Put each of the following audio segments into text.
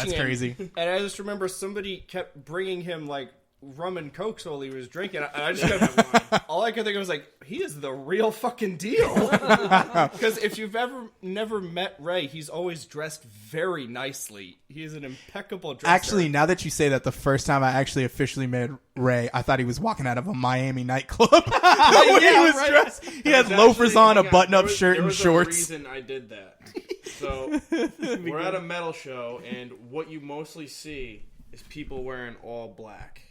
That's crazy. And I just remember somebody kept bringing him like rum and coke while he was drinking. And I just kept, all I could think of was like, he is the real fucking deal. Because if you've never met Ray, he's always dressed very nicely. He is an impeccable dresser. Actually, now that you say that, the first time I actually officially met Ray, I thought he was walking out of a Miami nightclub. When he was dressed, he had loafers on, a button-up shirt, and shorts. There was a reason I did that. So we're at a metal show, and what you mostly see is people wearing all black.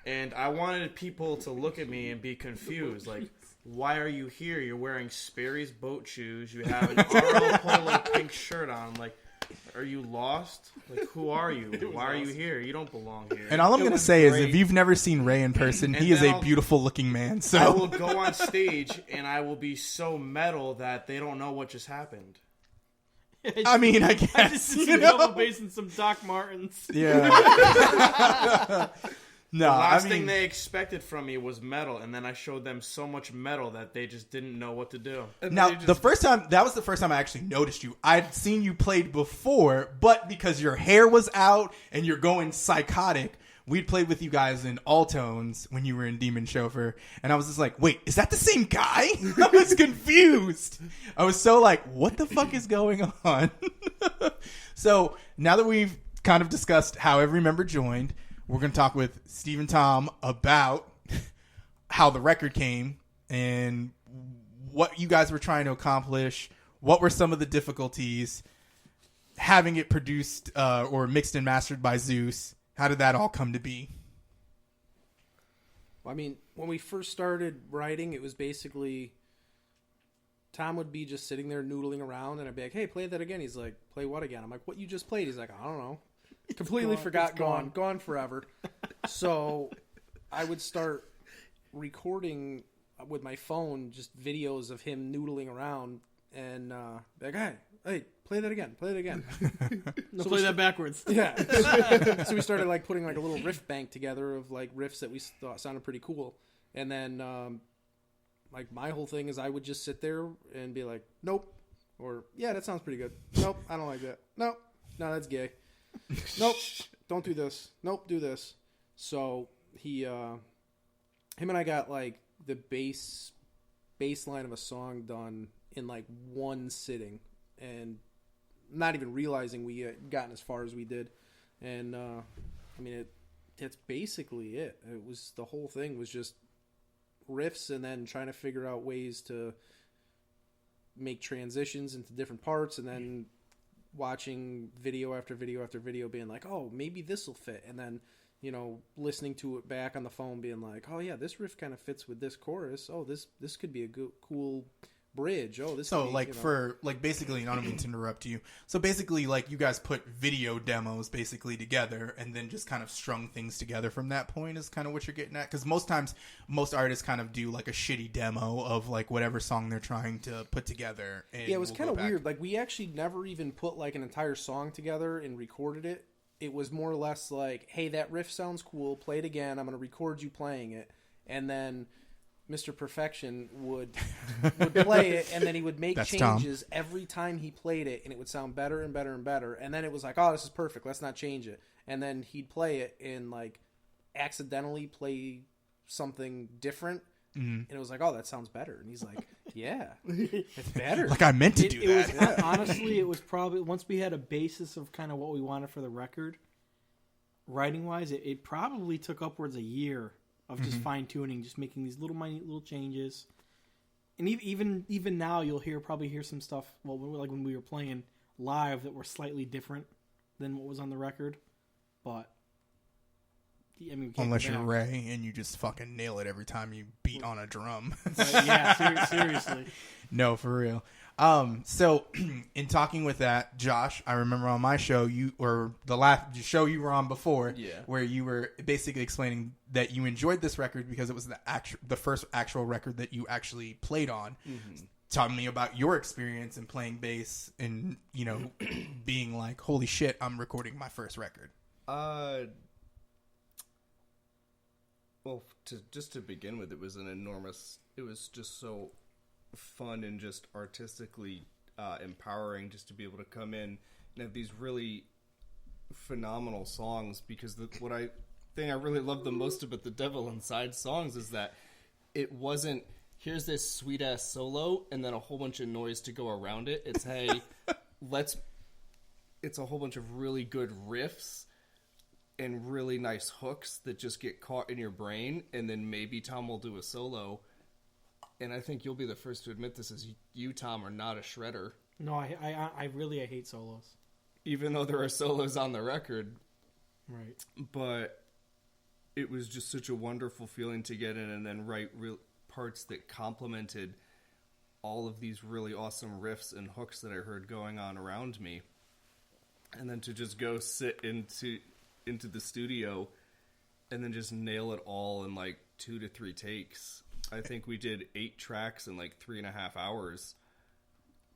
And I wanted people to look at me and be confused. Like, why are you here? You're wearing Sperry's boat shoes. You have an RL Polo pink shirt on. Like, are you lost? Like, who are you? Why are you here? You don't belong here. And all I'm going to say is, if you've never seen Ray in person, he is a beautiful-looking man. So I will go on stage, and I will be so metal that they don't know what just happened. I mean, I guess. I just did some double bass and some Doc Martens. Yeah. No, the last thing they expected from me was metal, and then I showed them so much metal that they just didn't know what to do. Now, that was the first time I actually noticed you. I'd seen you played before, but because your hair was out and you're going psychotic, we'd played with you guys in All Tones when you were in Demon Chauffeur, and I was just like, wait, is that the same guy? I was confused. I was so like, what the fuck is going on? So, now that we've kind of discussed how every member joined, we're going to talk with Steve and Tom about how the record came and what you guys were trying to accomplish. What were some of the difficulties having it produced or mixed and mastered by Zeus? How did that all come to be? Well, I mean, when we first started writing, it was basically Tom would be just sitting there noodling around, and I'd be like, hey, play that again. He's like, play what again? I'm like, what you just played? He's like, I don't know. Completely forgot, gone forever. So I would start recording with my phone just videos of him noodling around and like, hey, play that again. No, play that backwards. Yeah. So we started like putting like a little riff bank together of like riffs that we thought sounded pretty cool. And then like my whole thing is I would just sit there and be like, nope. Or, yeah, that sounds pretty good. Nope, I don't like that. Nope, no, that's gay. Nope, don't do this. Nope, do this. So him and I got like the bass line of a song done in like one sitting, and not even realizing we had gotten as far as we did. And I mean, that's basically it. It was, the whole thing was just riffs and then trying to figure out ways to make transitions into different parts, and then watching video after video after video being like, oh, maybe this will fit, and then, you know, listening to it back on the phone being like, oh yeah, this riff kind of fits with this chorus. Oh, this could be a cool bridge. Oh, this. So like, you know, for like, basically, I don't mean to interrupt you. So basically, like, you guys put video demos basically together and then just kind of strung things together from that point is kind of what you're getting at. Because most times, most artists kind of do like a shitty demo of like whatever song they're trying to put together. And yeah, it was kind of weird. Like, we actually never even put like an entire song together and recorded it. It was more or less like, hey, that riff sounds cool. Play it again. I'm going to record you playing it, and then Mr. Perfection would play it, and then he would make changes every time he played it, and it would sound better and better and better. And then it was like, oh, this is perfect. Let's not change it. And then he'd play it and like accidentally play something different, and it was like, oh, that sounds better. And he's like, yeah, it's better. Like, I meant to do that. Honestly, it was probably, once we had a basis of kind of what we wanted for the record, writing-wise, it probably took upwards a year of just fine-tuning, just making these little minute little changes. And even now, you'll probably hear some stuff, well, like when we were playing live, that were slightly different than what was on the record. But I mean, unless you're Ray and you just fucking nail it every time you beat on a drum. Yeah, seriously. No, for real. So in talking with that, Josh, I remember on my show, the last show you were on before, where you were basically explaining that you enjoyed this record because it was the first actual record that you actually played on. Mm-hmm. Tell me about your experience in playing bass and, you know, being like, holy shit, I'm recording my first record. Well, just to begin with, it was just so fun and just artistically empowering just to be able to come in and have these really phenomenal songs because what I really love the most about the Devil Inside songs is that it wasn't, here's this sweet ass solo and then a whole bunch of noise to go around it. It's, hey, it's a whole bunch of really good riffs and really nice hooks that just get caught in your brain, and then maybe Tom will do a solo. And I think you'll be the first to admit this, is you, Tom, are not a shredder. No, I really hate solos. Even though there are solos on the record. Right. But it was just such a wonderful feeling to get in and then write real parts that complemented all of these really awesome riffs and hooks that I heard going on around me. And then to just go sit into the studio and then just nail it all in like 2 to 3 takes. I think we did 8 tracks in like 3.5 hours,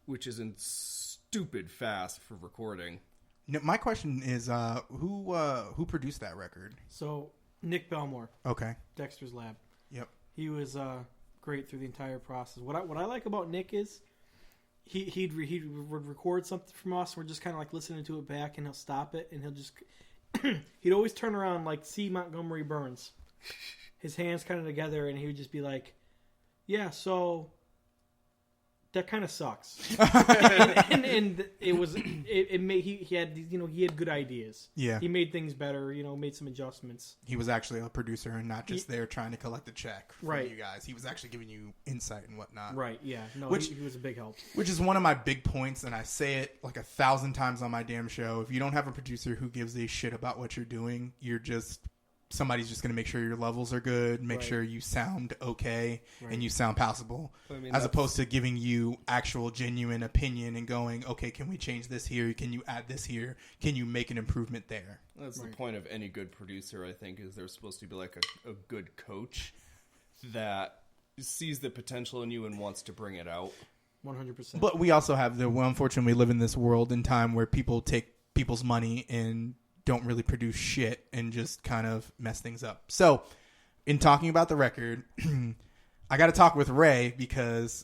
which isn't stupid fast for recording. No, my question is, who produced that record? So Nick Belmore, Okay. Dexter's Lab. Yep. He was great through the entire process. What I like about Nick is he would record something from us. We're just kind of like listening to it back, and he'll stop it, and he'll just he'd always turn around like C. Montgomery Burns, his hands kind of together, and he would just be like, "Yeah, so that kind of sucks." and it made he had good ideas. Yeah. He made things better. Made some adjustments. He was actually a producer and not just there trying to collect a check from Right. you guys. He was actually giving you insight and whatnot. Right. Yeah. No. He was a big help. Which is one of my big points, and I say it like 1,000 times on my damn show. If you don't have a producer who gives a shit about what you're doing, somebody's just going to make sure your levels are good, make Right. sure you sound okay, Right. and you sound passable, I mean, as that's- opposed to giving you actual genuine opinion and going, okay, can we change this here? Can you add this here? Can you make an improvement there? That's Right. the point of any good producer, I think, is they're supposed to be like a good coach that sees the potential in you and wants to bring it out. 100%. But we also have unfortunately, we live in this world and time where people take people's money and don't really produce shit and just kind of mess things up. So, in talking about the record, I got to talk with Ray because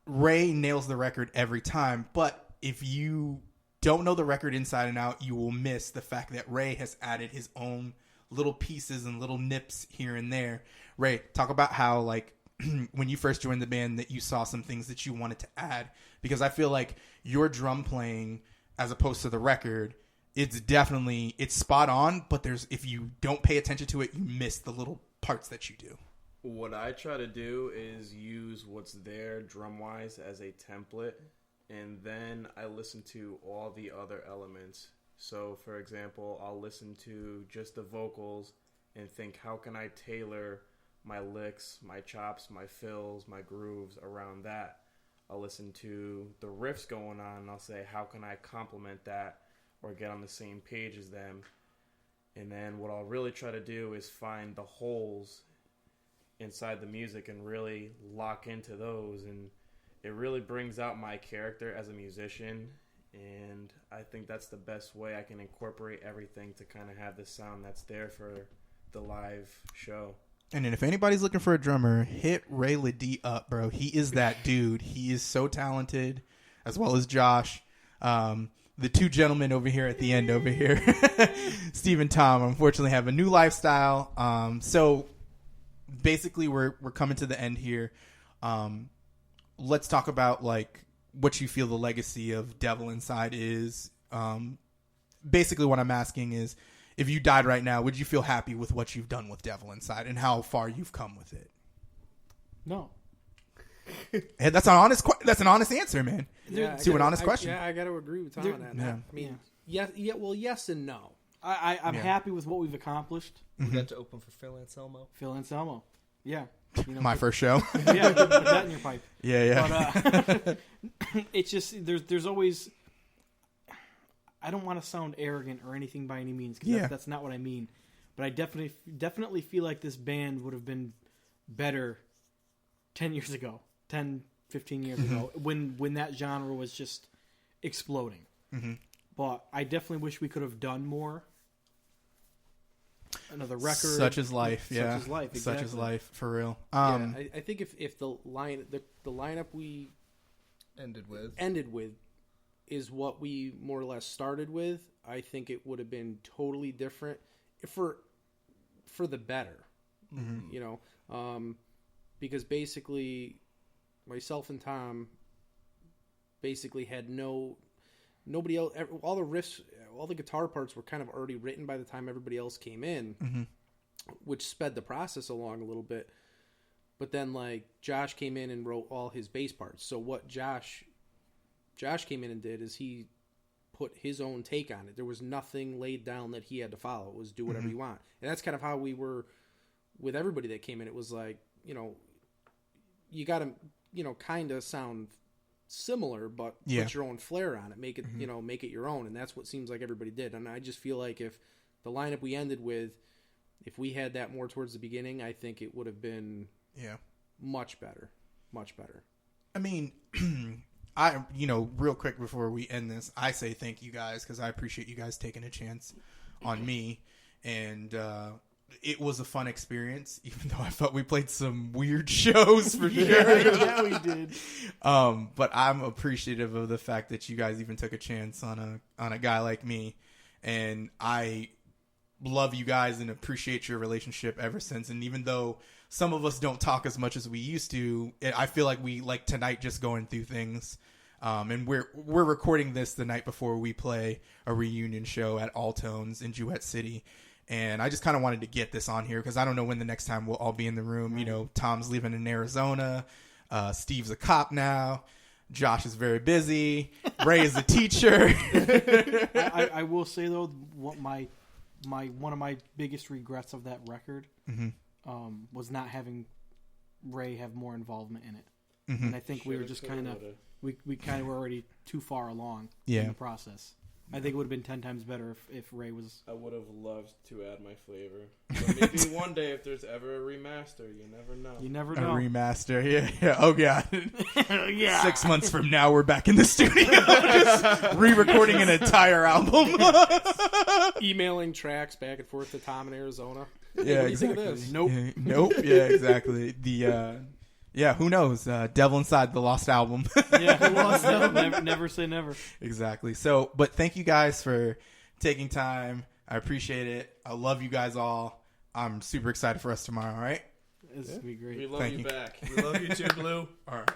Ray nails the record every time. But if you don't know the record inside and out, you will miss the fact that Ray has added his own little pieces and little nips here and there. Ray, talk about how, like, when you first joined the band, that you saw some things that you wanted to add, because I feel like your drum playing, as opposed to the record, it's spot on, but if you don't pay attention to it, you miss the little parts that you do. What I try to do is use what's there drum-wise as a template, and then I listen to all the other elements. So, for example, I'll listen to just the vocals and think, how can I tailor my licks, my chops, my fills, my grooves around that? I'll listen to the riffs going on, and I'll say, how can I complement that or get on the same page as them? And then what I'll really try to do is find the holes inside the music and really lock into those, and it really brings out my character as a musician, and I think that's the best way I can incorporate everything to kind of have the sound that's there for the live show. And then if anybody's looking for a drummer, hit Ray Ledee up, bro. He is that dude. He is so talented, as well as Josh. The two gentlemen over here at the end over here, Steve and Tom, unfortunately have a new lifestyle. So basically we're coming to the end here. Let's talk about like what you feel the legacy of Devil Inside is. Basically what I'm asking is, if you died right now, would you feel happy with what you've done with Devil Inside and how far you've come with it? No. And that's an honest answer, man. Yeah, To an honest question. Yeah, I got to agree with Tom on that. Yeah. I mean, yes and no. I'm Yeah. happy with what we've accomplished. We got to open for Phil Anselmo. Phil Anselmo. Yeah. My first show. Yeah, put that in your pipe. Yeah. But it's just there's always. I don't want to sound arrogant or anything by any means, because that's not what I mean. But I definitely feel like this band would have been better 10 years ago, 10, 15 years ago, when that genre was just exploding. Mm-hmm. But I definitely wish we could have done more. Another record. Such is life. Such Yeah. is life. Such Exactly. is life, for real. Yeah, I think if the lineup we Ended with. ended with is what we more or less started with, I think it would have been totally different for the better. You know, because basically myself and Tom basically had nobody else. All the riffs, all the guitar parts were kind of already written by the time everybody else came in, which sped the process along a little bit. But then, like, Josh came in and wrote all his bass parts. So what Josh came in and did is he put his own take on it. There was nothing laid down that he had to follow. It was do whatever you want. And that's kind of how we were with everybody that came in. It was like, you know, you got to, you know, kind of sound similar, but put your own flair on it. Make it, you know, make it your own. And that's what seems like everybody did. And I just feel like if the lineup we ended with, if we had that more towards the beginning, I think it would have been much better. Much better. I mean, real quick before we end this, I say thank you guys because I appreciate you guys taking a chance on me. And it was a fun experience, even though I felt we played some weird shows for sure. Yeah, we did. But I'm appreciative of the fact that you guys even took a chance on a guy like me. And I love you guys and appreciate your relationship ever since. And even though some of us don't talk as much as we used to, I feel like we, like tonight, just going through things. And we're recording this the night before we play a reunion show at Alltones in Jewett City. And I just kind of wanted to get this on here because I don't know when the next time we'll all be in the room. You know, Tom's leaving in Arizona. Steve's a cop now. Josh is very busy. Ray is a teacher. I will say, though, what one of my biggest regrets of that record was not having Ray have more involvement in it. And I think we were just kind of we kind of were already too far along in the process. I think it would have been 10 times better if Ray was. I would have loved to add my flavor. But maybe one day, if there's ever a remaster, you never know. You never know. A remaster, yeah. Oh god, 6 months from now, we're back in the studio, just re-recording an entire album, emailing tracks back and forth to Tom in Arizona. Yeah, what do you think of this? Nope. Nope. Yeah, exactly. Yeah, who knows? Devil Inside, the lost album. Yeah, lost album. Never say never. Exactly. So, but thank you guys for taking time. I appreciate it. I love you guys all. I'm super excited for us tomorrow, all right? This will be great. We love you back. We love you too, Blue. All right.